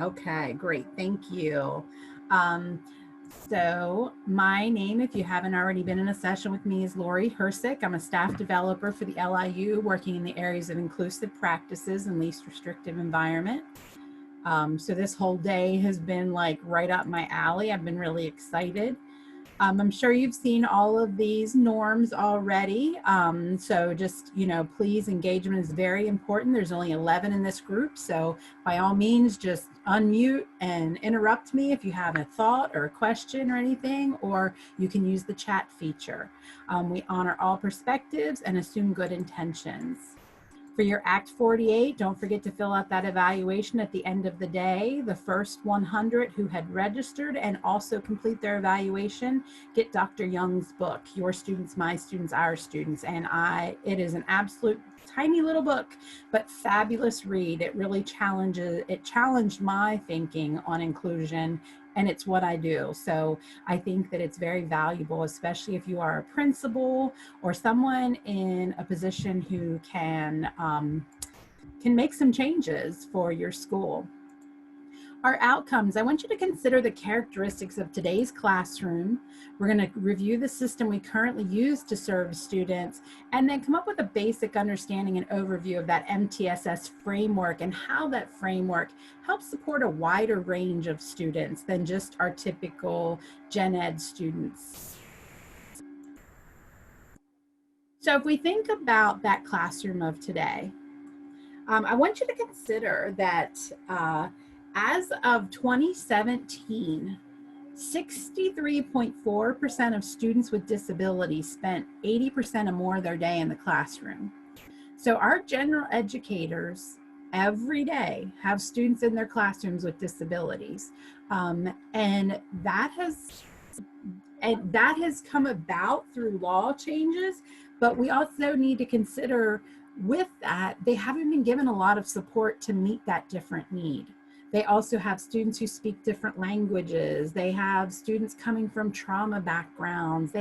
Okay, great. Thank you. Um, so my name, if you haven't already been in a session with me, is Lori Hersick. I'm a staff developer for the LIU, working in the areas of inclusive practices and least restrictive environment. So this whole day has been like right up my alley. I've been really excited. I'm sure you've seen all of these norms already. So just, please, engagement is very important. There's only 11 in this group. So by all means, just unmute and interrupt me if you have a thought or a question or anything, or you can use the chat feature. We honor all perspectives and assume good intentions. For your Act 48, don't forget to fill out that evaluation at the end of the day. The first 100 who had registered and also complete their evaluation get Dr. Young's book, Your Students, My Students, Our Students. And it is an absolute tiny little book, but fabulous read. It really challenged my thinking on inclusion, and it's what I do. So I think that it's very valuable, especially if you are a principal or someone in a position who can make some changes for your school. Our outcomes, I want you to consider the characteristics of today's classroom. We're going to review the system we currently use to serve students, and then come up with a basic understanding and overview of that MTSS framework and how that framework helps support a wider range of students than just our typical gen ed students. So if we think about that classroom of today, I want you to consider that as of 2017, 63.4% of students with disabilities spent 80% or more of their day in the classroom. So our general educators every day have students in their classrooms with disabilities. And that has come about through law changes, but we also need to consider with that, they haven't been given a lot of support to meet that different need. They also have students who speak different languages. They have students coming from trauma backgrounds.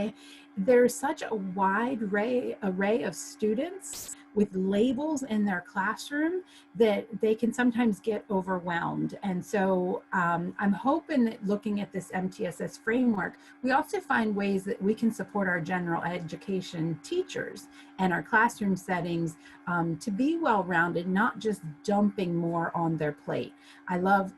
There's such a wide array of students with labels in their classroom that they can sometimes get overwhelmed. And so I'm hoping that looking at this MTSS framework, we also find ways that we can support our general education teachers and our classroom settings to be well-rounded, not just dumping more on their plate. I love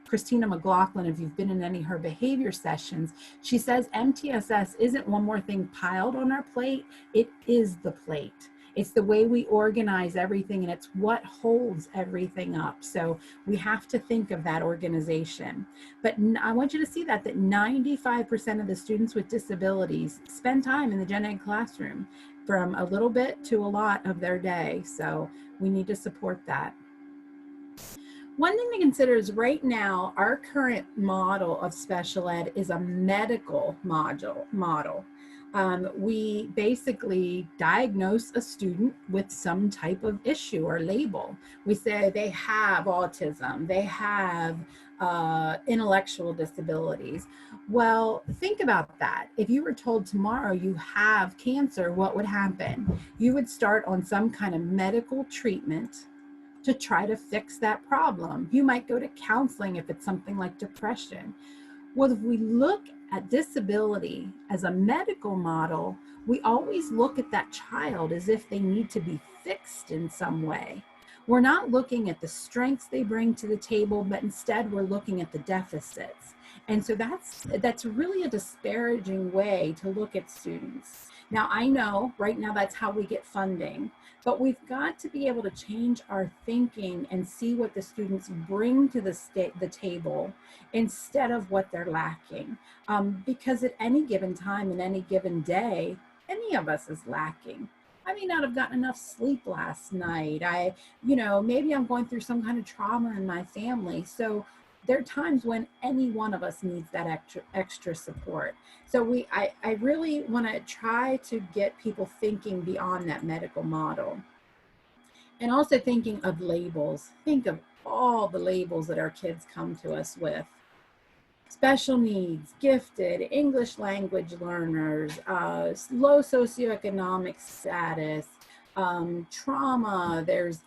Christina McLaughlin, if you've been in any of her behavior sessions, she says MTSS isn't one more thing piled on our plate, it is the plate. It's the way we organize everything, and it's what holds everything up. So we have to think of that organization. But I want you to see that 95% of the students with disabilities spend time in the gen ed classroom, from a little bit to a lot of their day. So we need to support that. One thing to consider is right now, our current model of special ed is a medical model. We basically diagnose a student with some type of issue or label. We say they have autism, they have intellectual disabilities. Well, think about that. If you were told tomorrow you have cancer, what would happen? You would start on some kind of medical treatment to try to fix that problem. You might go to counseling if it's something like depression. Well, if we look at disability as a medical model, we always look at that child as if they need to be fixed in some way. We're not looking at the strengths they bring to the table, but instead we're looking at the deficits. And so that's really a disparaging way to look at students. Now, I know right now that's how we get funding, but we've got to be able to change our thinking and see what the students bring to the table instead of what they're lacking. Because at any given time, in any given day, any of us is lacking. I may not have gotten enough sleep last night. Maybe I'm going through some kind of trauma in my family. So there are times when any one of us needs that extra support. So I really want to try to get people thinking beyond that medical model. And also thinking of labels. Think of all the labels that our kids come to us with. Special needs, gifted, English language learners, low socioeconomic status, trauma, there's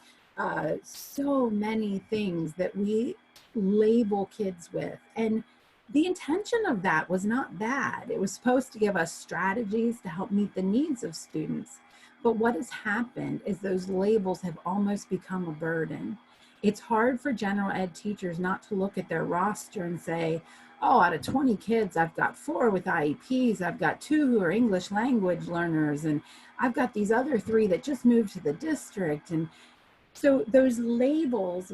so many things that we label kids with. And the intention of that was not bad. It was supposed to give us strategies to help meet the needs of students. But what has happened is those labels have almost become a burden. It's hard for general ed teachers not to look at their roster and say, oh, out of 20 kids, I've got 4 with IEPs, I've got 2 who are English language learners, and I've got these other 3 that just moved to the district. And so those labels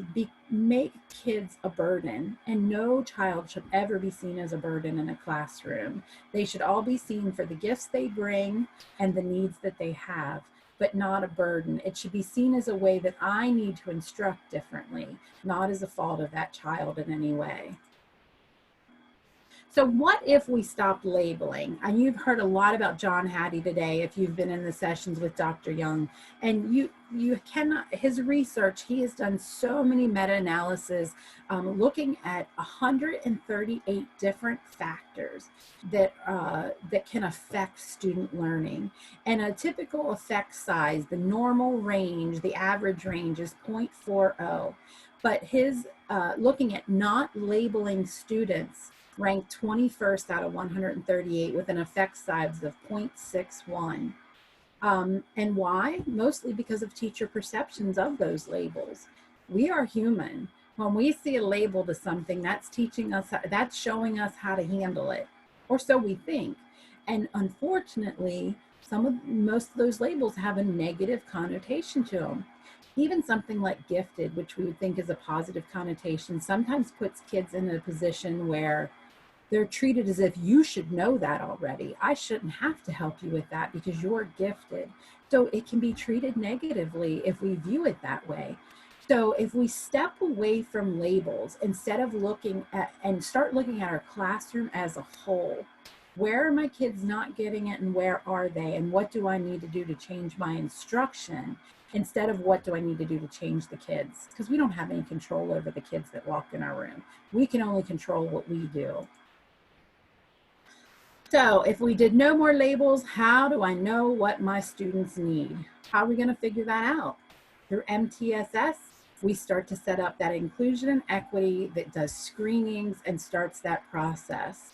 make kids a burden, and no child should ever be seen as a burden in a classroom. They should all be seen for the gifts they bring and the needs that they have, but not a burden. It should be seen as a way that I need to instruct differently, not as a fault of that child in any way. So what if we stopped labeling? And you've heard a lot about John Hattie today, if you've been in the sessions with Dr. Young, and you cannot, his research, he has done so many meta-analysis looking at 138 different factors that can affect student learning. And a typical effect size, the normal range, the average range is 0.40. But his looking at not labeling students ranked 21st out of 138 with an effect size of 0.61. And why? Mostly because of teacher perceptions of those labels. We are human. When we see a label to something, that's teaching us, that's showing us how to handle it, or so we think. And unfortunately, most of those labels have a negative connotation to them. Even something like gifted, which we would think is a positive connotation, sometimes puts kids in a position where they're treated as if you should know that already. I shouldn't have to help you with that because you're gifted. So it can be treated negatively if we view it that way. So if we step away from labels, instead of looking at and start looking at our classroom as a whole, where are my kids not getting it and where are they? And what do I need to do to change my instruction? Instead of what do I need to do to change the kids? Because we don't have any control over the kids that walk in our room. We can only control what we do. So if we did no more labels, how do I know what my students need? How are we going to figure that out? Through MTSS, we start to set up that inclusion and equity that does screenings and starts that process.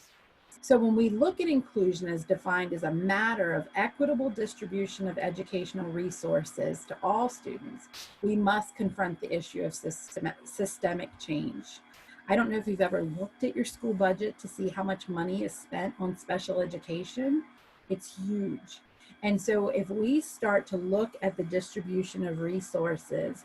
So when we look at inclusion as defined as a matter of equitable distribution of educational resources to all students, we must confront the issue of systemic change. I don't know if you've ever looked at your school budget to see how much money is spent on special education. It's huge. And so if we start to look at the distribution of resources,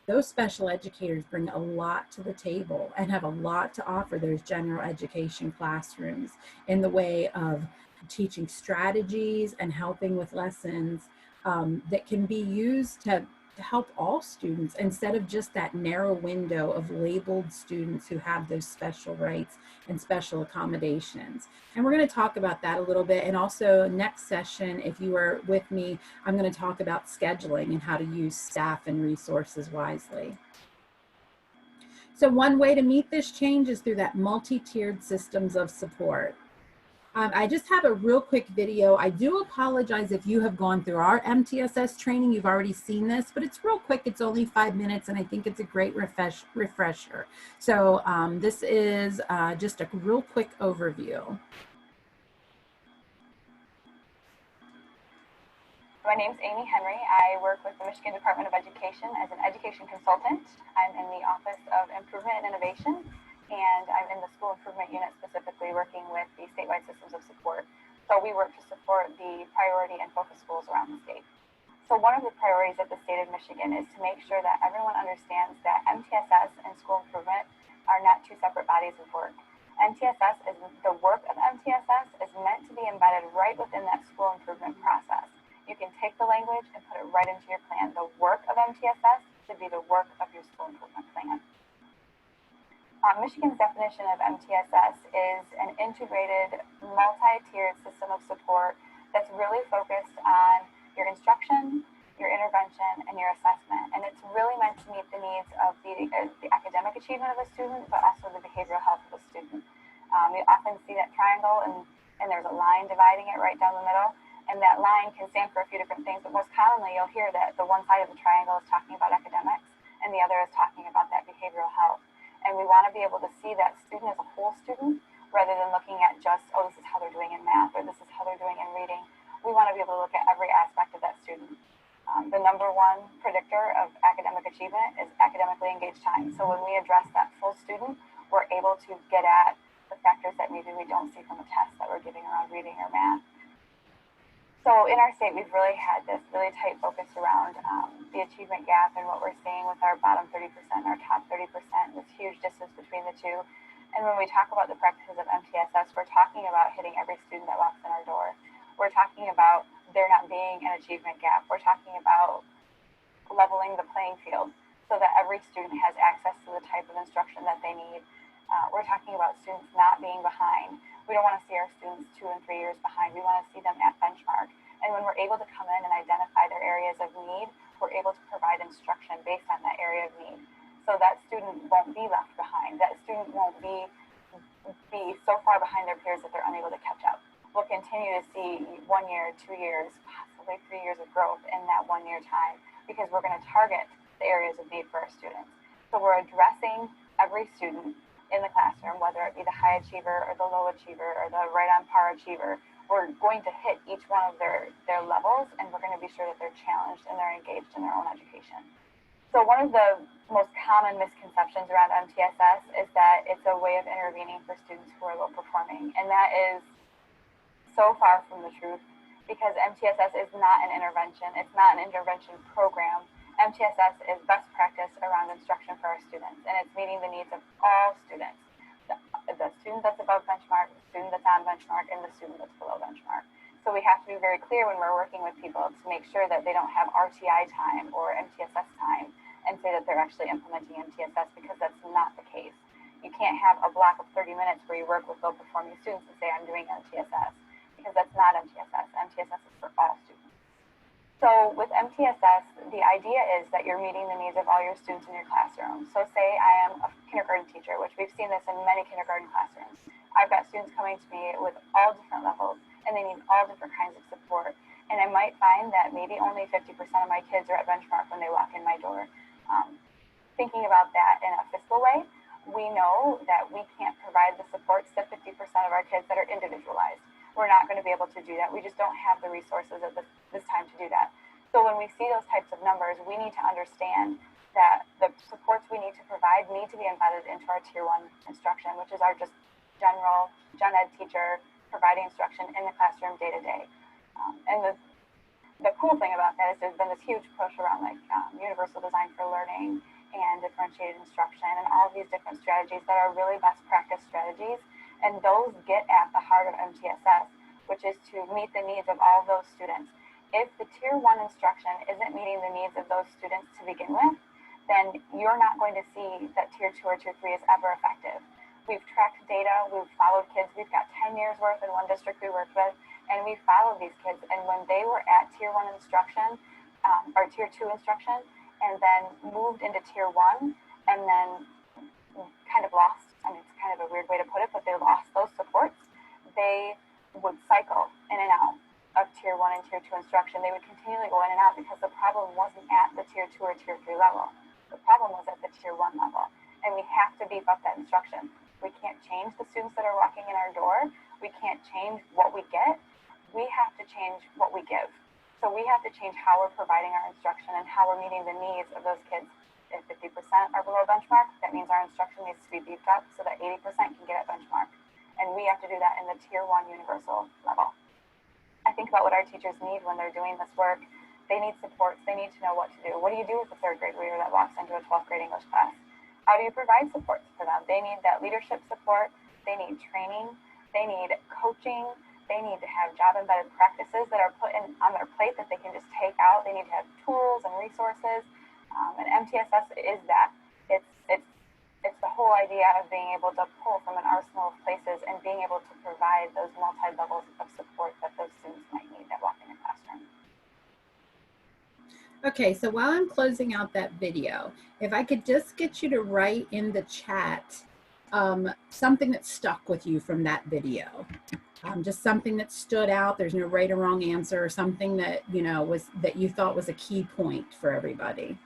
those special educators bring a lot to the table and have a lot to offer those general education classrooms in the way of teaching strategies and helping with lessons that can be used to help all students instead of just that narrow window of labeled students who have those special rights and special accommodations. And we're going to talk about that a little bit. And also next session, if you are with me, I'm going to talk about scheduling and how to use staff and resources wisely. So one way to meet this change is through that multi-tiered systems of support. I just have a real quick video. I do apologize if you have gone through our MTSS training. You've already seen this, but it's real quick. It's only 5 minutes, and I think it's a great refresher. So this is just a real quick overview. My name is Amy Henry. I work with the Michigan Department of Education as an education consultant. I'm in the Office of Improvement and Innovation, and I'm in the School Improvement Unit, specifically working with the statewide systems of support. So we work to support the priority and focus schools around the state. So one of the priorities of the state of Michigan is to make sure that everyone understands that MTSS and school improvement are not two separate bodies of work. MTSS is the work of MTSS is meant to be embedded right within that school improvement process. You can take the language and put it right into your plan. The work of MTSS should be the work of your school improvement plan. Michigan's definition of MTSS is an integrated, multi-tiered system of support that's really focused on your instruction, your intervention, and your assessment. And it's really meant to meet the needs of the academic achievement of a student, but also the behavioral health of a student. You often see that triangle and there's a line dividing it right down the middle. And that line can stand for a few different things, but most commonly you'll hear that the one side of the triangle is talking about academics and the other is talking about that behavioral health. And we want to be able to see that student as a whole student rather than looking at just, oh, this is how they're doing in math or this is how they're doing in reading. We want to be able to look at every aspect of that student. The number one predictor of academic achievement is academically engaged time. So when we address that full student, we're able to get at the factors that maybe we don't see from a test that we're giving around reading or math. So in our state, we've really had this really tight focus around the achievement gap and what we're seeing with our bottom 30% and our top 30%, this huge distance between the two. And when we talk about the practices of MTSS, we're talking about hitting every student that walks in our door. We're talking about there not being an achievement gap. We're talking about leveling the playing field so that every student has access to the type of instruction that they need. We're talking about students not being behind. We don't want to see our students 2 and 3 years behind. We want to see them at benchmark. And when we're able to come in and identify their areas of need, we're able to provide instruction based on that area of need. So that student won't be left behind. That student won't be so far behind their peers that they're unable to catch up. We'll continue to see 1 year, 2 years, possibly 3 years of growth in that 1 year time because we're going to target the areas of need for our students. So we're addressing every student in the classroom, whether it be the high achiever or the low achiever or the right on par achiever. We're going to hit each one of their levels, and we're going to be sure that they're challenged and they're engaged in their own education. So one of the most common misconceptions around MTSS is that it's a way of intervening for students who are low performing, and that is so far from the truth because MTSS is not an intervention. It's not an intervention program. MTSS is best practice around instruction for our students, and it's meeting the needs of all students. The student that's above benchmark, the student that's on benchmark, and the student that's below benchmark. So we have to be very clear when we're working with people to make sure that they don't have RTI time or MTSS time and say that they're actually implementing MTSS because that's not the case. You can't have a block of 30 minutes where you work with low performing students and say, I'm doing MTSS, because that's not MTSS. MTSS is for all students. So with MTSS, the idea is that you're meeting the needs of all your students in your classroom. So say I am a kindergarten teacher, which we've seen this in many kindergarten classrooms. I've got students coming to me with all different levels, and they need all different kinds of support. And I might find that maybe only 50% of my kids are at benchmark when they walk in my door. Thinking about that in a fiscal way, we know that we can't provide the supports to 50% of our kids that are individualized. We're not going to be able to do that. We just don't have the resources at this time to do that. So when we see those types of numbers, we need to understand that the supports we need to provide need to be embedded into our Tier 1 instruction, which is our just general gen ed teacher providing instruction in the classroom day to day. And the cool thing about that is there's been this huge push around universal design for learning and differentiated instruction and all of these different strategies that are really best practice strategies. And those get at the heart of MTSS, which is to meet the needs of all of those students. If the Tier 1 instruction isn't meeting the needs of those students to begin with, then you're not going to see that Tier 2 or Tier 3 is ever effective. We've tracked data, we've followed kids, we've got 10 years worth in one district we worked with, and we followed these kids. And when they were at Tier 1 instruction, or Tier 2 instruction, and then moved into Tier 1, and then kind of lost, it's kind of a weird way to put it, but they lost those supports, they would cycle in and out of Tier 1 and Tier 2 instruction. They would continually go in and out because the problem wasn't at the Tier 2 or Tier 3 level. The problem was at the Tier 1 level. And we have to beef up that instruction. We can't change the students that are walking in our door. We can't change what we get. We have to change what we give. So we have to change how we're providing our instruction and how we're meeting the needs of those kids. If 50% are below benchmark, that means our instruction needs to be beefed up so that 80% can get at benchmark. And we have to do that in the Tier 1 universal level. I think about what our teachers need when they're doing this work. They need supports. They need to know what to do. What do you do with a third grade reader that walks into a 12th grade English class? How do you provide supports for them? They need that leadership support. They need training. They need coaching. They need to have job-embedded practices that are put on their plate that they can just take out. They need to have tools and resources. And MTSS is that. It's the whole idea of being able to pull from an arsenal of places and being able to provide those multi-levels of support that those students might need that walk in the classroom. Okay, so while I'm closing out that video, if I could just get you to write in the chat something that stuck with you from that video. Just something that stood out. There's no right or wrong answer, or something that, that you thought was a key point for everybody.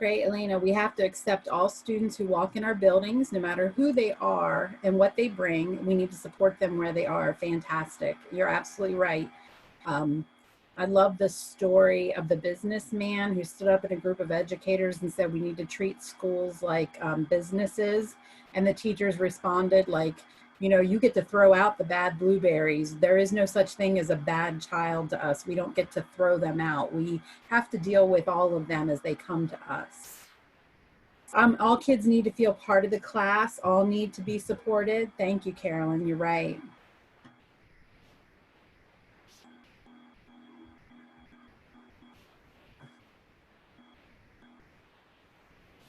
Great, Elena. We have to accept all students who walk in our buildings, no matter who they are and what they bring. We need to support them where they are. Fantastic. You're absolutely right. I love the story of the businessman who stood up in a group of educators and said, we need to treat schools like businesses. And the teachers responded like, you know, you get to throw out the bad blueberries. There is no such thing as a bad child to us. We don't get to throw them out. We have to deal with all of them as they come to us. All kids need to feel part of the class. All need to be supported. Thank you, Carolyn. You're right.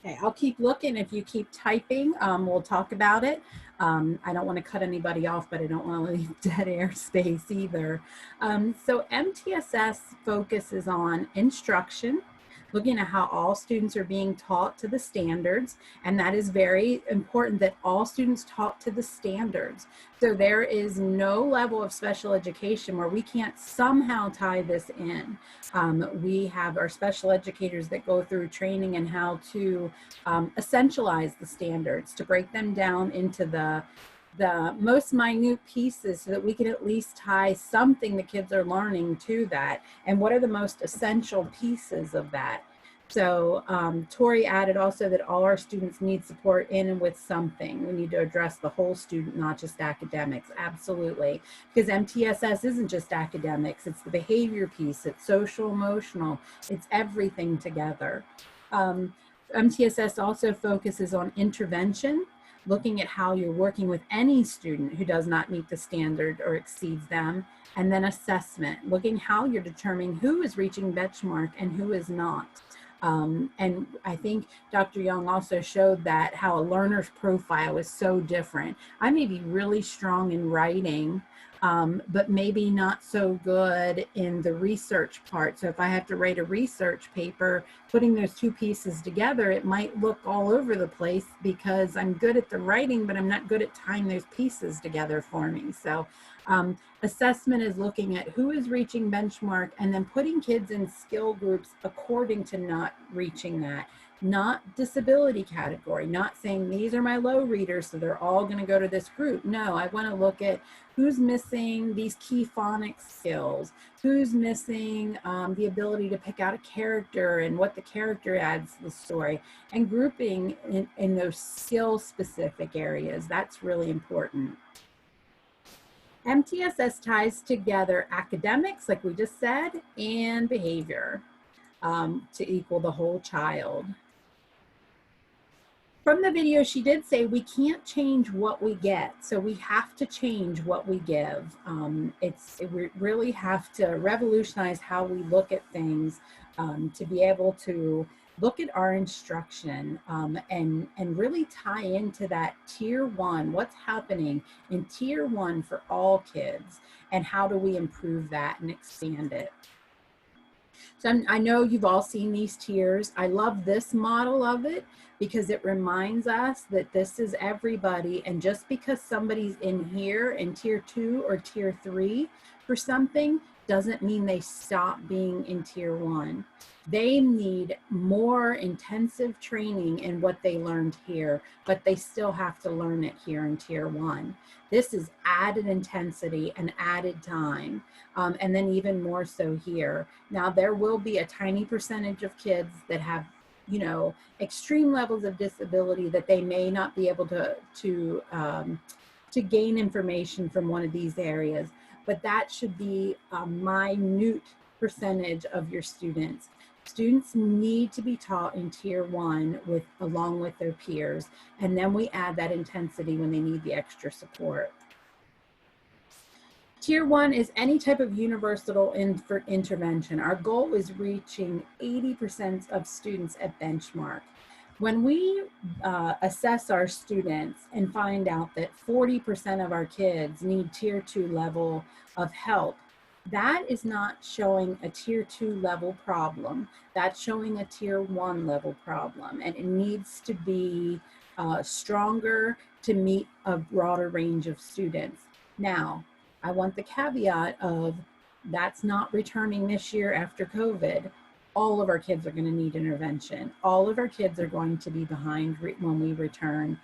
Okay, I'll keep looking. If you keep typing, we'll talk about it. I don't want to cut anybody off, but I don't want to leave dead air space either. So MTSS focuses on instruction, looking at how all students are being taught to the standards. And that is very important, that all students taught to the standards. So there is no level of special education where we can't somehow tie this in. We have our special educators that go through training in how to essentialize the standards, to break them down into the most minute pieces so that we can at least tie something the kids are learning to that, and what are the most essential pieces of that. So Tori added also that all our students need support in and with something. We need to address the whole student, not just academics. Absolutely. Because MTSS isn't just academics, it's the behavior piece, it's social emotional, it's everything together. MTSS also focuses on intervention, looking at how you're working with any student who does not meet the standard or exceeds them, and then assessment, looking how you're determining who is reaching benchmark and who is not. And I think Dr. Young also showed that how a learner's profile is so different. I may be really strong in writing, but maybe not so good in the research part. So if I have to write a research paper, putting those two pieces together, it might look all over the place because I'm good at the writing, but I'm not good at tying those pieces together for me. So assessment is looking at who is reaching benchmark and then putting kids in skill groups according to not reaching that. Not disability category, not saying these are my low readers, so they're all going to go to this group. No, I want to look at who's missing these key phonics skills, who's missing the ability to pick out a character and what the character adds to the story, and grouping in those skill specific areas. That's really important. MTSS ties together academics, like we just said, and behavior to equal the whole child. From the video, she did say we can't change what we get, so we have to change what we give. We really have to revolutionize how we look at things to be able to look at our instruction and really tie into that tier one, what's happening in tier one for all kids, and how do we improve that and expand it. So I know you've all seen these tiers. I love this model of it because it reminds us that this is everybody. And just because somebody's in here in tier 2 or tier 3 for something doesn't mean they stop being in tier 1. They need more intensive training in what they learned here, but they still have to learn it here in tier 1. This is added intensity and added time, and then even more so here. Now, there will be a tiny percentage of kids that have, you know, extreme levels of disability that they may not be able to gain information from one of these areas, but that should be a minute percentage of your students. Students need to be taught in tier 1 along with their peers, and then we add that intensity when they need the extra support. Tier 1 is any type of universal intervention. Our goal is reaching 80% of students at benchmark. When we assess our students and find out that 40% of our kids need tier 2 level of help, that is not showing a tier 2 level problem. That's showing a tier 1 level problem, and it needs to be stronger to meet a broader range of students. Now, I want the caveat of that's not returning this year after COVID. all of our kids are going to need intervention. All of our kids are going to be behind when we return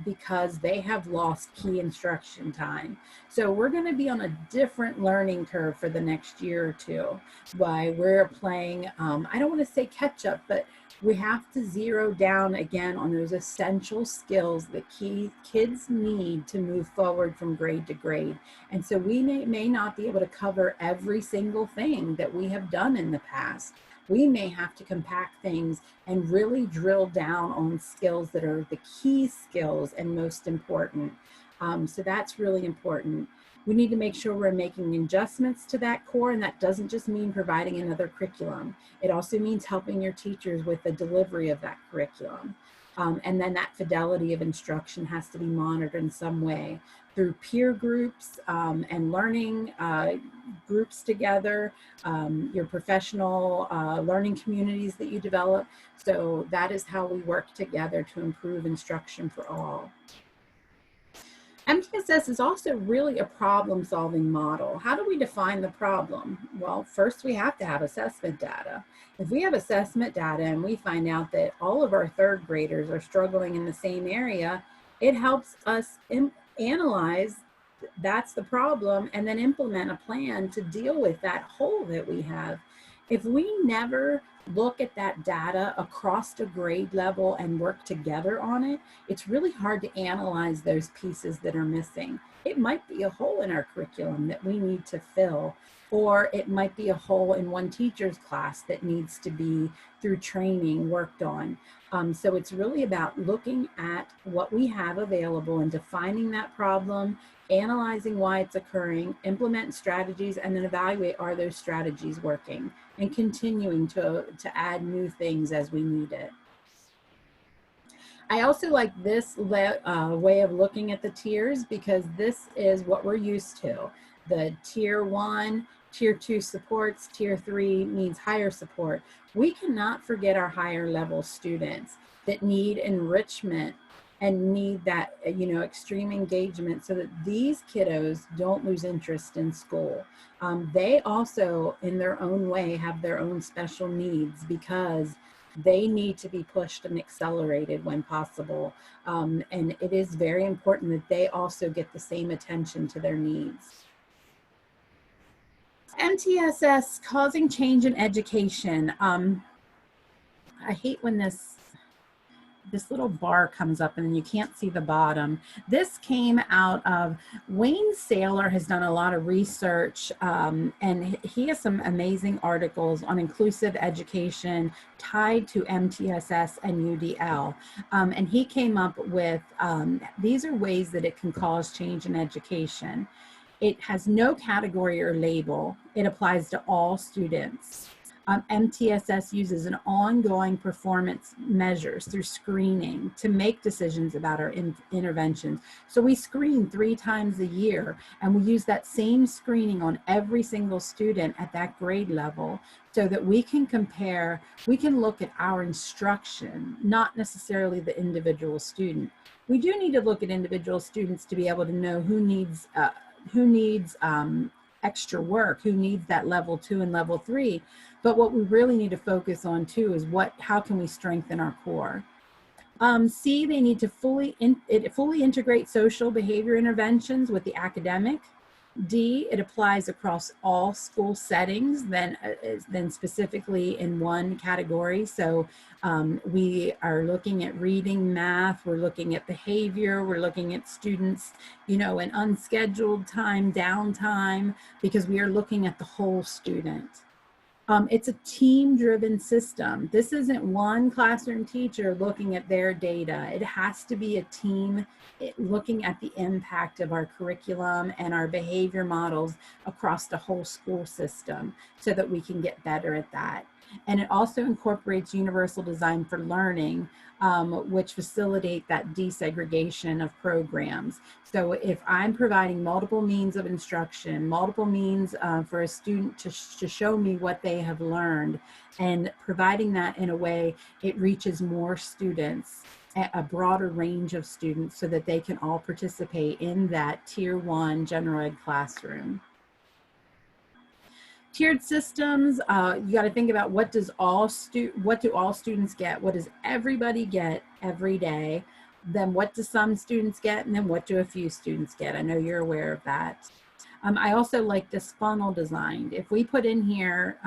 because they have lost key instruction time. So we're going to be on a different learning curve for the next year or two. Why we're playing, I don't want to say catch up, but we have to zero down again on those essential skills that kids need to move forward from grade to grade. And so we may not be able to cover every single thing that we have done in the past. We may have to compact things and really drill down on skills that are the key skills and most important. So that's really important. We need to make sure we're making adjustments to that core, and that doesn't just mean providing another curriculum. It also means helping your teachers with the delivery of that curriculum. And then that fidelity of instruction has to be monitored in some way through peer groups and learning groups together, your professional learning communities that you develop. So that is how we work together to improve instruction for all. MTSS is also really a problem-solving model. How do we define the problem? Well, first we have to have assessment data. If we have assessment data and we find out that all of our third graders are struggling in the same area, it helps us analyze that's the problem and then implement a plan to deal with that hole that we have. If we never look at that data across the grade level and work together on it, it's really hard to analyze those pieces that are missing. It might be a hole in our curriculum that we need to fill, or it might be a hole in one teacher's class that needs to be, through training, worked on. So it's really about looking at what we have available and defining that problem, analyzing why it's occurring, implement strategies, and then evaluate, are those strategies working, and continuing to add new things as we need it. I also like this way of looking at the tiers because this is what we're used to. The tier 1, tier 2 supports, tier 3 needs higher support. We cannot forget our higher level students that need enrichment and need that, extreme engagement so that these kiddos don't lose interest in school. They also, in their own way, have their own special needs because they need to be pushed and accelerated when possible. And it is very important that they also get the same attention to their needs. MTSS, causing change in education. I hate when this little bar comes up and then you can't see the bottom. This came out of, Wayne Saylor has done a lot of research and he has some amazing articles on inclusive education tied to MTSS and UDL. And he came up with, these are ways that it can cause change in education. It has no category or label. It applies to all students. MTSS uses an ongoing performance measures through screening to make decisions about our interventions. So we screen 3 times a year, and we use that same screening on every single student at that grade level so that we can compare, we can look at our instruction, not necessarily the individual student. We do need to look at individual students to be able to know who needs extra work, who needs that level 2 and level 3. But what we really need to focus on too is how can we strengthen our core? C, they need to fully integrate social behavior interventions with the academic. D, it applies across all school settings, then specifically in one category. So we are looking at reading, math, we're looking at behavior, we're looking at students, in unscheduled time, downtime, because we are looking at the whole student. It's a team-driven system. This isn't one classroom teacher looking at their data. It has to be a team looking at the impact of our curriculum and our behavior models across the whole school system so that we can get better at that. And it also incorporates universal design for learning, which facilitate that desegregation of programs. So if I'm providing multiple means of instruction, multiple means for a student to show me what they have learned, and providing that in a way it reaches more students, a broader range of students, so that they can all participate in that tier 1 general ed classroom. Tiered systems, you got to think about what do all students get? What does everybody get every day? Then what do some students get? And then what do a few students get? I know you're aware of that. I also like this funnel design. If we put in here,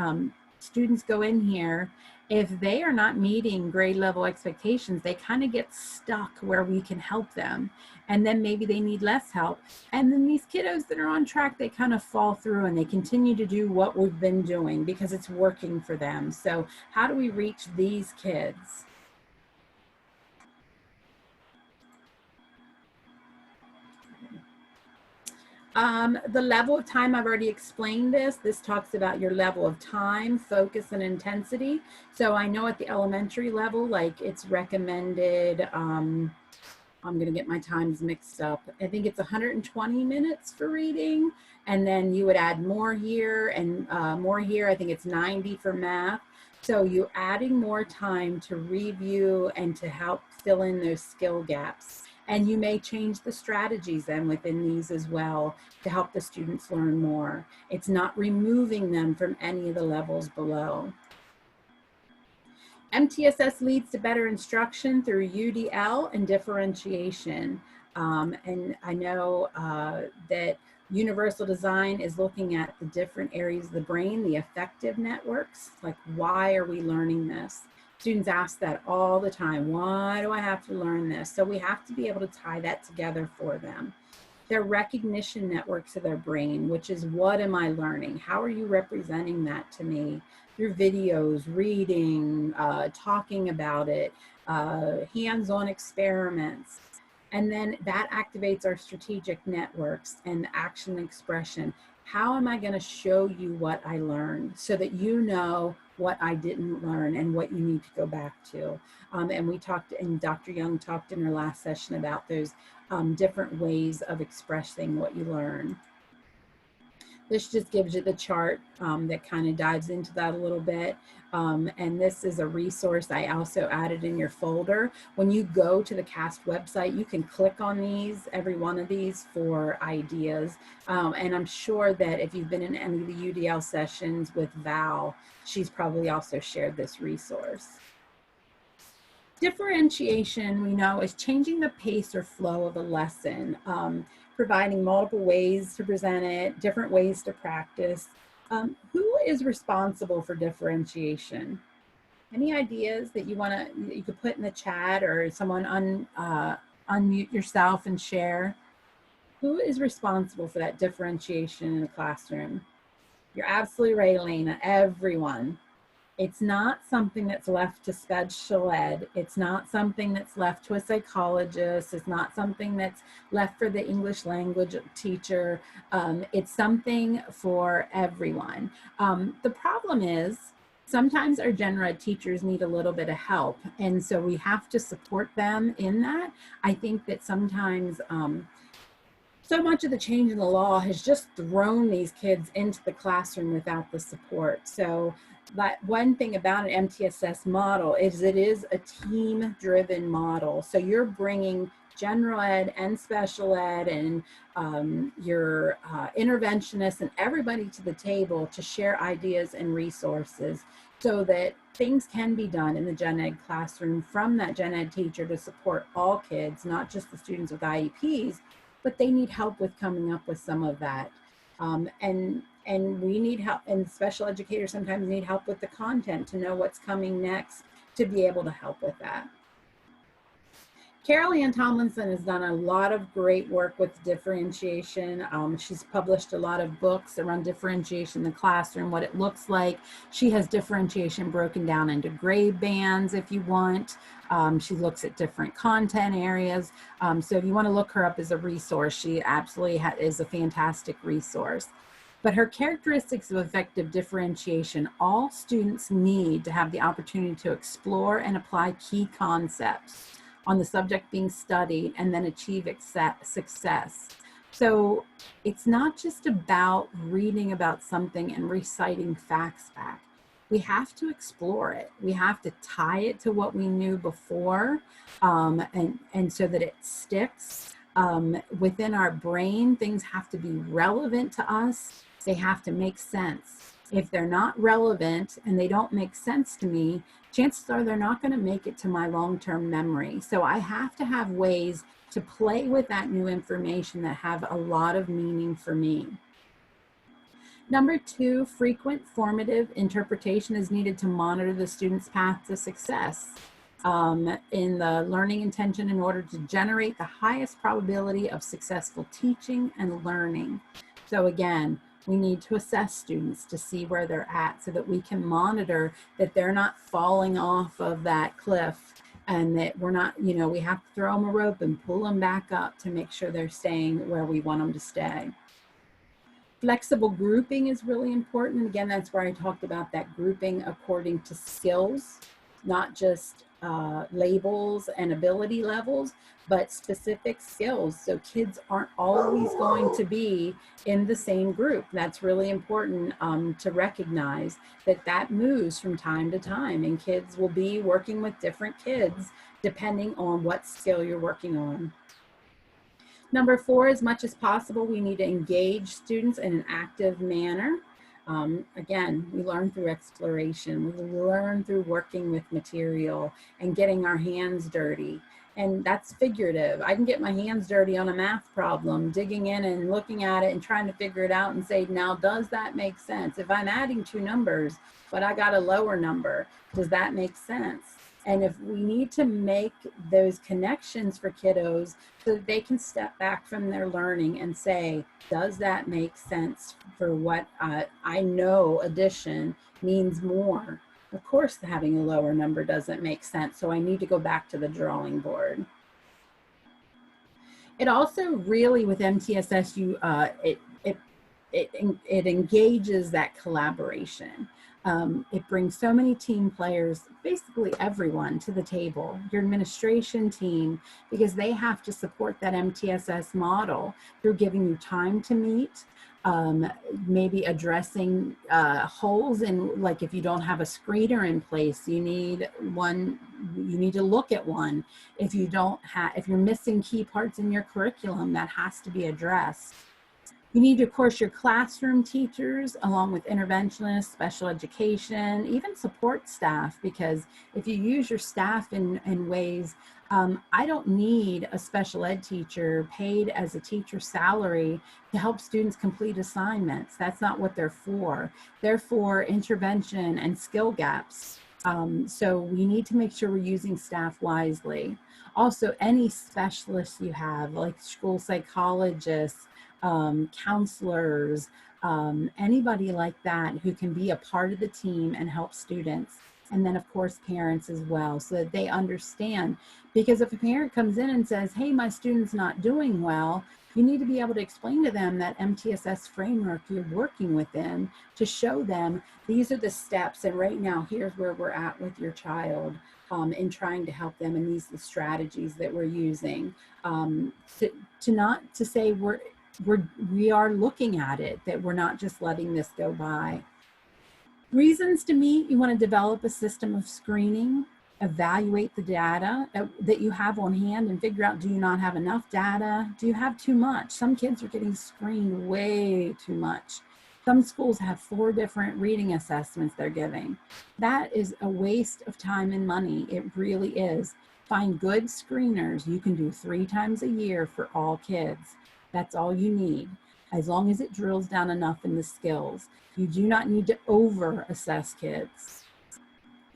students go in here, if they are not meeting grade level expectations, they kind of get stuck where we can help them. And then maybe they need less help. And then these kiddos that are on track, they kind of fall through and they continue to do what we've been doing because it's working for them. So how do we reach these kids? The level of time, I've already explained this. This talks about your level of time, focus, and intensity. So I know at the elementary level, like it's recommended, I'm going to get my times mixed up. I think it's 120 minutes for reading. And then you would add more here and more here. I think it's 90 for math. So you're adding more time to review and to help fill in those skill gaps. And you may change the strategies then within these as well to help the students learn more. It's not removing them from any of the levels below. MTSS leads to better instruction through UDL and differentiation. And I know that universal design is looking at the different areas of the brain, the affective networks, like why are we learning this? Students ask that all the time, why do I have to learn this? So we have to be able to tie that together for them. Their recognition networks of their brain, which is what am I learning? How are you representing that to me? Through videos, reading, talking about it, hands-on experiments. And then that activates our strategic networks and action expression. How am I going to show you what I learned so that you know what I didn't learn and what you need to go back to? And we talked, and Dr. Young talked in her last session about those different ways of expressing what you learn. This just gives you the chart that kind of dives into that a little bit. And this is a resource I also added in your folder. When you go to the CAST website, you can click on these, every one of these for ideas. And I'm sure that if you've been in any of the UDL sessions with Val, she's probably also shared this resource. Differentiation, we know, is changing the pace or flow of a lesson, providing multiple ways to present it, different ways to practice. Who is responsible for differentiation? Any ideas that you you could put in the chat, or someone unmute yourself and share? Who is responsible for that differentiation in a classroom? You're absolutely right, Elena, everyone. It's not something that's left to special ed. It's not something that's left to a psychologist. It's not something that's left for the English language teacher. It's something for everyone. The problem is sometimes our general ed teachers need a little bit of help. And so we have to support them in that. I think that sometimes so much of the change in the law has just thrown these kids into the classroom without the support. So that one thing about an MTSS model is it is a team-driven model. So you're bringing general ed and special ed and your interventionists and everybody to the table to share ideas and resources so that things can be done in the gen ed classroom from that gen ed teacher to support all kids, not just the students with IEPs, but they need help with coming up with some of that. And we need help, and special educators sometimes need help with the content to know what's coming next to be able to help with that. Ann Tomlinson has done a lot of great work with differentiation. She's published a lot of books around differentiation in the classroom, what it looks like. She has differentiation broken down into grade bands if you want. She looks at different content areas. So if you want to look her up as a resource, she absolutely is a fantastic resource. But her characteristics of effective differentiation, all students need to have the opportunity to explore and apply key concepts on the subject being studied and then achieve success. So it's not just about reading about something and reciting facts back. We have to explore it. We have to tie it to what we knew before, and so that it sticks within our brain. Things have to be relevant to us. They have to make sense. If they're not relevant and they don't make sense to me, chances are they're not going to make it to my long-term memory. So I have to have ways to play with that new information that have a lot of meaning for me. Number two, frequent formative interpretation is needed to monitor the student's path to success in the learning intention in order to generate the highest probability of successful teaching and learning. So again, we need to assess students to see where they're at so that we can monitor that they're not falling off of that cliff, and that we're not, you know, we have to throw them a rope and pull them back up to make sure they're staying where we want them to stay. Flexible grouping is really important. Again, that's where I talked about that grouping according to skills, not just labels and ability levels, but specific skills. So kids aren't always going to be in the same group. That's really important to recognize that that moves from time to time, and kids will be working with different kids depending on what skill you're working on. Number four, as much as possible, we need to engage students in an active manner. Again, we learn through exploration. We learn through working with material and getting our hands dirty. And that's figurative. I can get my hands dirty on a math problem, digging in and looking at it and trying to figure it out and say, now, does that make sense? If I'm adding two numbers, but I got a lower number, does that make sense? And if we need to make those connections for kiddos so that they can step back from their learning and say, does that make sense for what I know addition means more? Of course, having a lower number doesn't make sense. So I need to go back to the drawing board. It also really, with MTSS, it engages that collaboration. It brings so many team players, basically everyone, to the table, your administration team, because they have to support that MTSS model through giving you time to meet, maybe addressing holes in, like if you don't have a screener in place, you need one, you need to look at one. If you don't have, if you're missing key parts in your curriculum, that has to be addressed. You need, of course, your classroom teachers, along with interventionists, special education, even support staff, because if you use your staff in ways, I don't need a special ed teacher paid as a teacher's salary to help students complete assignments. That's not what they're for. They're for intervention and skill gaps. So we need to make sure we're using staff wisely. Also, any specialists you have, like school psychologists, counselors, anybody like that who can be a part of the team and help students. And then of course, parents as well, so that they understand. Because if a parent comes in and says, hey, my student's not doing well, you need to be able to explain to them that MTSS framework you're working within to show them these are the steps. And right now, here's where we're at with your child in trying to help them. And these are the strategies that we're using to say we are looking at it, that we're not just letting this go by. Reasons to meet: you want to develop a system of screening, evaluate the data that you have on hand and figure out, do you not have enough data? Do you have too much? Some kids are getting screened way too much. Some schools have 4 different reading assessments they're giving. That is a waste of time and money. It really is. Find good screeners. You can do 3 times a year for all kids. That's all you need, as long as it drills down enough in the skills. You do not need to over-assess kids.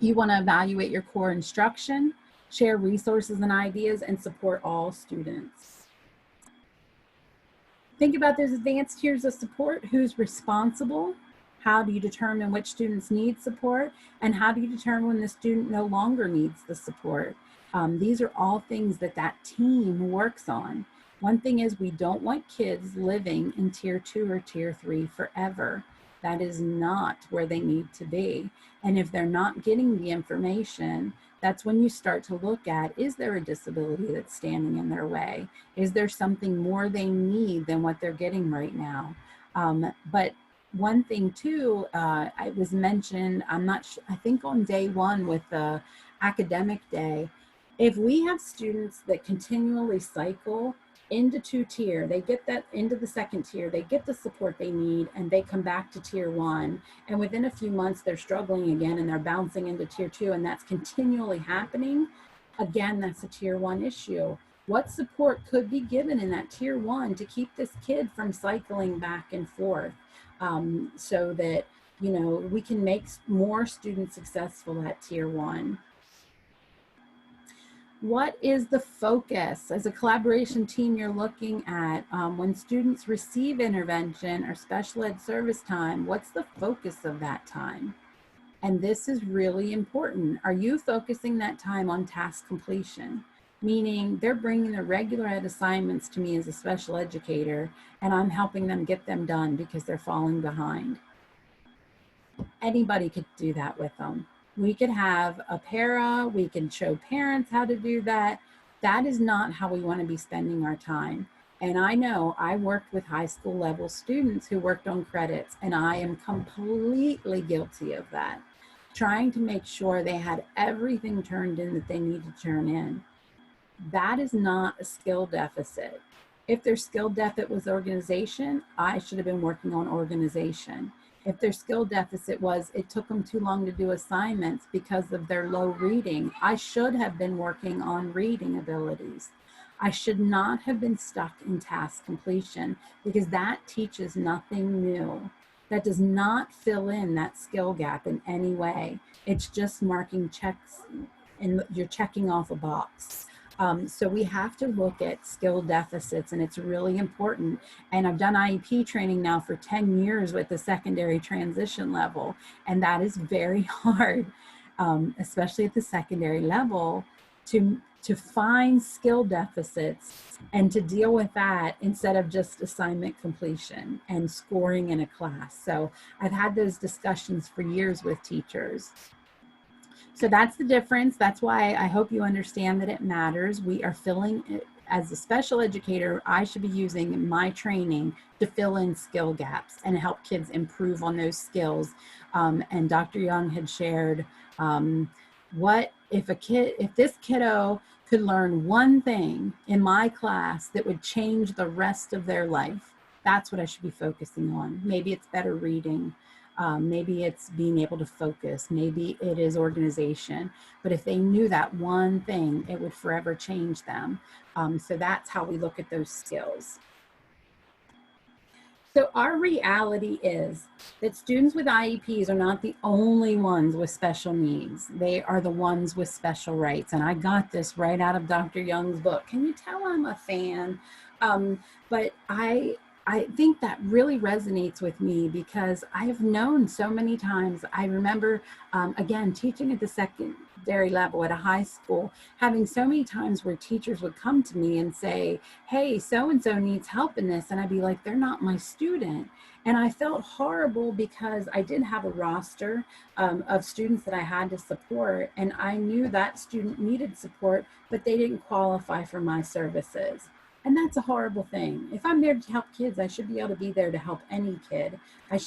You want to evaluate your core instruction, share resources and ideas, and support all students. Think about those advanced tiers of support. Who's responsible? How do you determine which students need support? And how do you determine when the student no longer needs the support? These are all things that that team works on. One thing is, we don't want kids living in tier 2 or tier 3 forever. That is not where they need to be. And if they're not getting the information, that's when you start to look at, is there a disability that's standing in their way? Is there something more they need than what they're getting right now? But one thing too, it was mentioned, I'm not sure, I think on day 1 with the academic day, if we have students that continually cycle, into 2 tier, they get that into the 2nd tier, they get the support they need, and they come back to tier 1. And within a few months, they're struggling again and they're bouncing into tier 2, and that's continually happening. Again, that's a tier 1 issue. What support could be given in that tier 1 to keep this kid from cycling back and forth, so that, you know, we can make more students successful at tier 1? What is the focus as a collaboration team you're looking at when students receive intervention or special ed service time? What's the focus of that time? And this is really important. Are you focusing that time on task completion? Meaning they're bringing their regular ed assignments to me as a special educator, and I'm helping them get them done because they're falling behind. Anybody could do that with them. We could have a para, we can show parents how to do that. That is not how we want to be spending our time. And I know I worked with high school level students who worked on credits, and I am completely guilty of that. Trying to make sure they had everything turned in that they need to turn in. That is not a skill deficit. If their skill deficit was organization, I should have been working on organization. If their skill deficit was it took them too long to do assignments because of their low reading, I should have been working on reading abilities. I should not have been stuck in task completion, because that teaches nothing new. That does not fill in that skill gap in any way. It's just marking checks and you're checking off a box. So we have to look at skill deficits, and it's really important. And I've done IEP training now for 10 years with the secondary transition level, and that is very hard, especially at the secondary level, to find skill deficits and to deal with that instead of just assignment completion and scoring in a class. So I've had those discussions for years with teachers. So that's the difference. That's why I hope you understand that it matters. We are filling it. As a special educator, I should be using my training to fill in skill gaps and help kids improve on those skills. And Dr. Young had shared, what if this kiddo could learn one thing in my class that would change the rest of their life? That's what I should be focusing on. Maybe it's better reading. Maybe it's being able to focus. Maybe it is organization. But if they knew that one thing, it would forever change them. So that's how we look at those skills. So our reality is that students with IEPs are not the only ones with special needs. They are the ones with special rights. And I got this right out of Dr. Young's book. Can you tell I'm a fan? But I think that really resonates with me, because I have known so many times. I remember, again, teaching at the secondary level at a high school, having so many times where teachers would come to me and say, hey, so-and-so needs help in this. And I'd be like, they're not my student. And I felt horrible because I did have a roster of students that I had to support. And I knew that student needed support, but they didn't qualify for my services. And that's a horrible thing. If I'm there to help kids, I should be able to be there to help any kid. They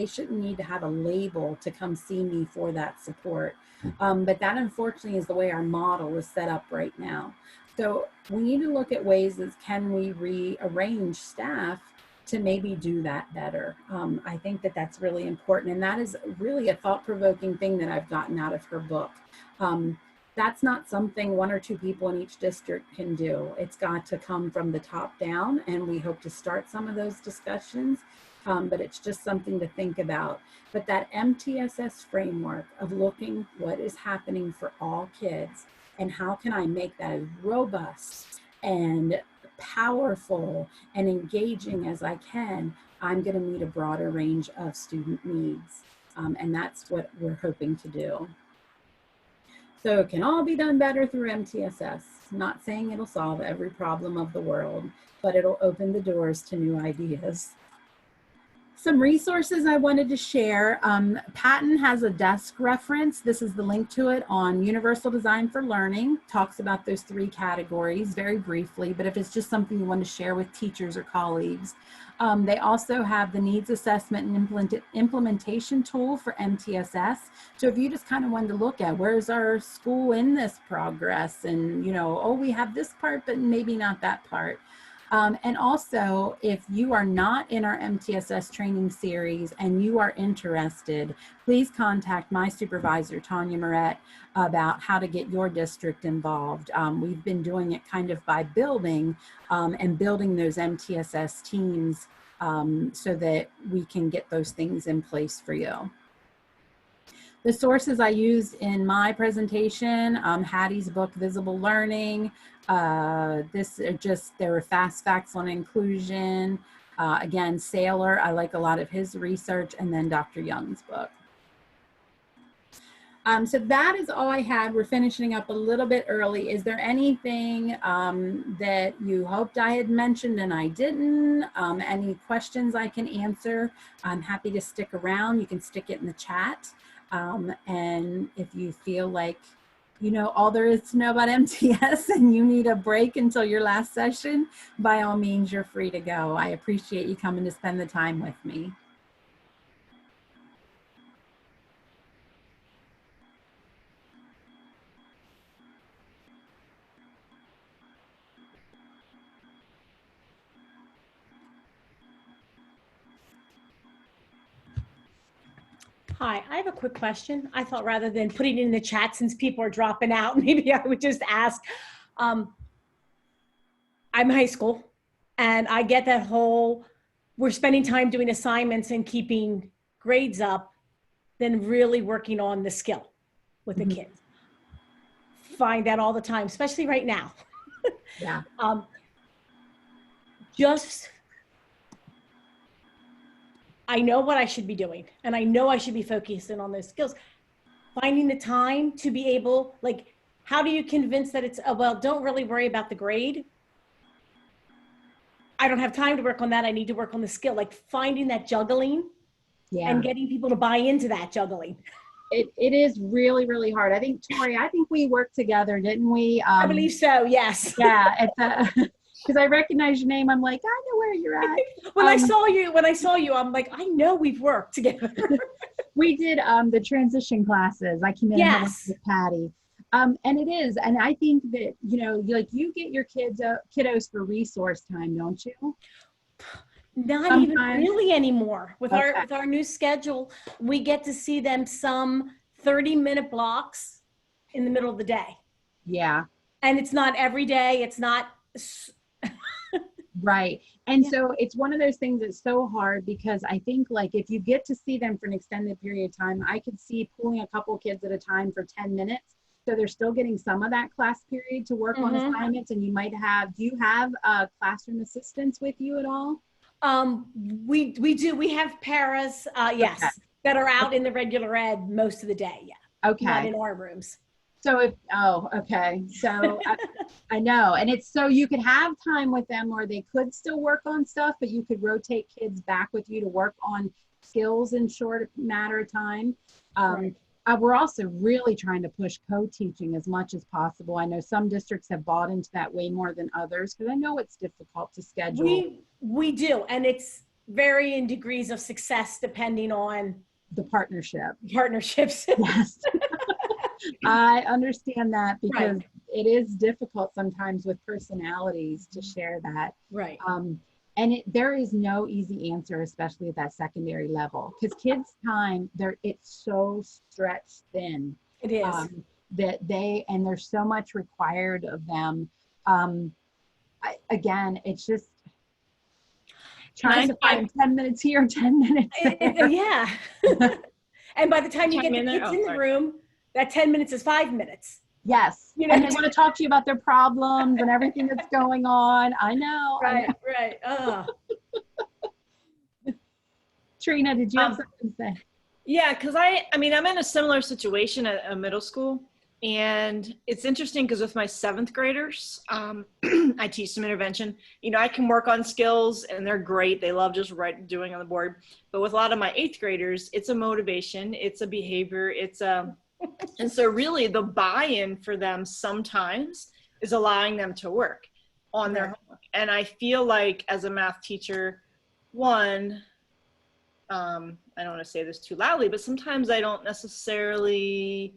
shouldn't need to have a label to come see me for that support. But that, unfortunately, is the way our model is set up right now. So we need to look at ways that can we rearrange staff to maybe do that better. I think that that's really important. And that is really a thought-provoking thing that I've gotten out of her book. That's not something one or two people in each district can do. It's got to come from the top down, and we hope to start some of those discussions, but it's just something to think about. But that MTSS framework of looking what is happening for all kids, and how can I make that as robust and powerful and engaging as I can, I'm going to meet a broader range of student needs. And that's what we're hoping to do. So it can all be done better through MTSS. Not saying it'll solve every problem of the world, but it'll open the doors to new ideas. Some resources I wanted to share. Patton has a desk reference. This is the link to it on Universal Design for Learning. Talks about those 3 categories very briefly, but if it's just something you want to share with teachers or colleagues. They also have the needs assessment and implementation tool for MTSS. So if you just kind of wanted to look at where's our school in this progress, and, you know, oh, we have this part, but maybe not that part. And also, if you are not in our MTSS training series and you are interested, please contact my supervisor, Tanya Moret, about how to get your district involved. We've been doing it kind of by building and building those MTSS teams so that we can get those things in place for you. The sources I used in my presentation, Hattie's book, Visible Learning. There were fast facts on inclusion. Again, Saylor, I like a lot of his research, and then Dr. Young's book. So that is all I had. We're finishing up a little bit early. Is there anything that you hoped I had mentioned and I didn't? Any questions I can answer? I'm happy to stick around. You can stick it in the chat. And if you feel like you know all there is to know about MTS and you need a break until your last session, by all means, you're free to go. I appreciate you coming to spend the time with me. Hi, I have a quick question. I thought rather than putting it in the chat, since people are dropping out, maybe I would just ask. I'm high school, and I get that whole, we're spending time doing assignments and keeping grades up than really working on the skill with the kids. Find that all the time, especially right now. Yeah. I know what I should be doing, and I know I should be focusing on those skills. Finding the time to be able, like, how do you convince that it's, well, don't really worry about the grade. I don't have time to work on that. I need to work on the skill, like finding that juggling and getting people to buy into that juggling. It is really, really hard. I think, Tori, we worked together, didn't we? I believe so, yes. Yeah, because I recognize your name. I'm like, I know where you're at. When I saw you, I'm like, I know we've worked together. We did the transition classes. I came in and helped with Patty. And it is, and I think that, you know, like you get your kiddos for resource time, don't you? Not sometimes. Even really anymore. With our new schedule, we get to see them some 30-minute blocks in the middle of the day. Yeah. And it's not every day. It's not. Right. And so it's one of those things that's so hard, because I think, like, if you get to see them for an extended period of time, I could see pulling a couple kids at a time for 10 minutes. So they're still getting some of that class period to work on assignments. And you might have, do you have classroom assistants with you at all? We do. We have paras, yes, that are out in the regular ed most of the day. Yeah. Okay. Not in our rooms. So So I know. And it's so you could have time with them where they could still work on stuff, but you could rotate kids back with you to work on skills in short matter of time. Right. We're also really trying to push co-teaching as much as possible. I know some districts have bought into that way more than others, because I know it's difficult to schedule. We do. And it's varying degrees of success depending on the partnerships. Yes. I understand that, because it is difficult sometimes with personalities to share that. Right. And there is no easy answer, especially at that secondary level, because kids' time, it's so stretched thin. It is. And there's so much required of them. Again, it's just trying to find 10 minutes here, 10 minutes there. Yeah. And by the time you get the kids in the room, that 10 minutes is 5 minutes. Yes. You know, and they want to talk to you about their problems and everything that's going on. I know. Right. Trina, did you have something to say? Yeah, because I'm in a similar situation at a middle school. And it's interesting because with my 7th graders, I teach some intervention. You know, I can work on skills and they're great. They love just doing on the board. But with a lot of my 8th graders, it's a motivation, it's a behavior, and so really the buy-in for them sometimes is allowing them to work on their homework. And I feel like as a math teacher, I don't want to say this too loudly, but sometimes I don't necessarily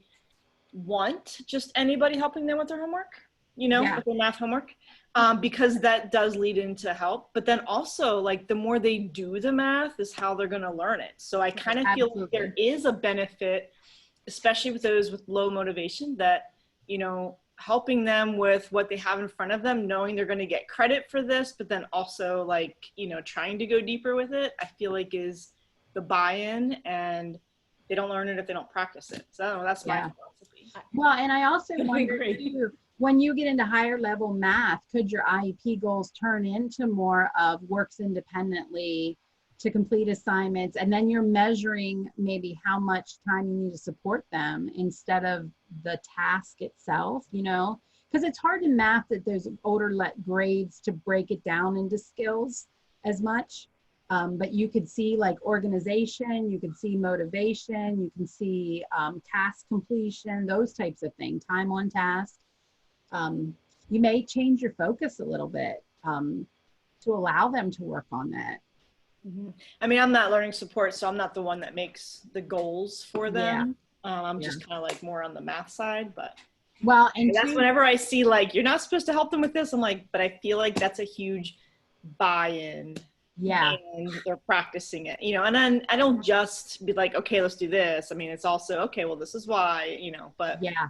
want just anybody helping them with their homework. you know, Yeah. with their math homework, because that does lead into help. But then also, like, the more they do the math is how they're going to learn it. So I kind of feel like there is a benefit, especially with those with low motivation, that, you know, helping them with what they have in front of them, knowing they're going to get credit for this, but then also, like, you know, trying to go deeper with it, I feel like is the buy-in, and they don't learn it if they don't practice it. So that's my philosophy. Well, and I also I wonder agree. too, when you get into higher level math, could your IEP goals turn into more of works independently to complete assignments, and then you're measuring maybe how much time you need to support them instead of the task itself, you know? Because it's hard in math that there's older grades to break it down into skills as much. But you could see like organization, you can see motivation, you can see task completion, those types of things, time on task. You may change your focus a little bit to allow them to work on that. Mm-hmm. I mean, I'm not learning support, so I'm not the one that makes the goals for them. I'm just kind of like more on the math side, but well, and that's whenever I see like, you're not supposed to help them with this, I'm like, but I feel like that's a huge buy-in. Yeah. And they're practicing it, you know, and then I don't just be like, okay, let's do this. I mean, it's also, okay, well, this is why, you know, but yeah.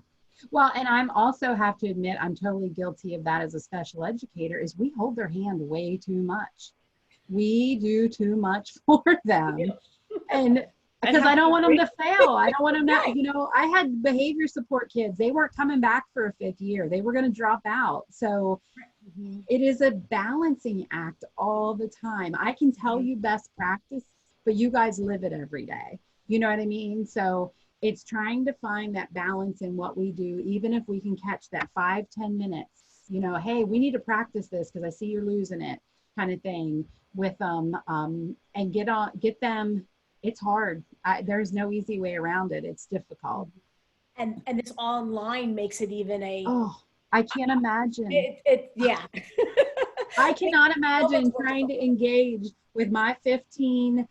Well, and I'm also have to admit, I'm totally guilty of that as a special educator, is we hold their hand way too much. We do too much for them. And because I don't want them to fail. I don't want them to, you know, I had behavior support kids. They weren't coming back for a 5th year. They were going to drop out. So it is a balancing act all the time. I can tell you best practice, but you guys live it every day. You know what I mean? So it's trying to find that balance in what we do, even if we can catch that 5-10 minutes, you know, hey, we need to practice this because I see you're losing it, kind of thing with them, and get them. It's hard. There's no easy way around it. It's difficult. And this online makes it even a, I can't imagine. Yeah. I cannot imagine trying to engage with my 15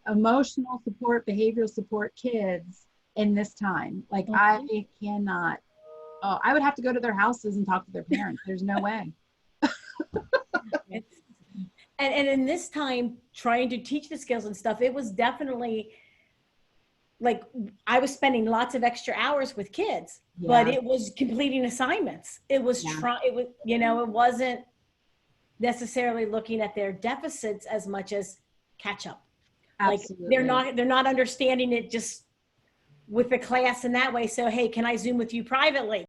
emotional support, behavioral support kids in this time. Like I cannot. Oh, I would have to go to their houses and talk to their parents. There's no way. And in this time, trying to teach the skills and stuff, it was definitely like I was spending lots of extra hours with kids, but it was completing assignments. It was it was, you know, it wasn't necessarily looking at their deficits as much as catch up. Absolutely. Like they're not understanding it just with the class in that way. So, hey, can I Zoom with you privately?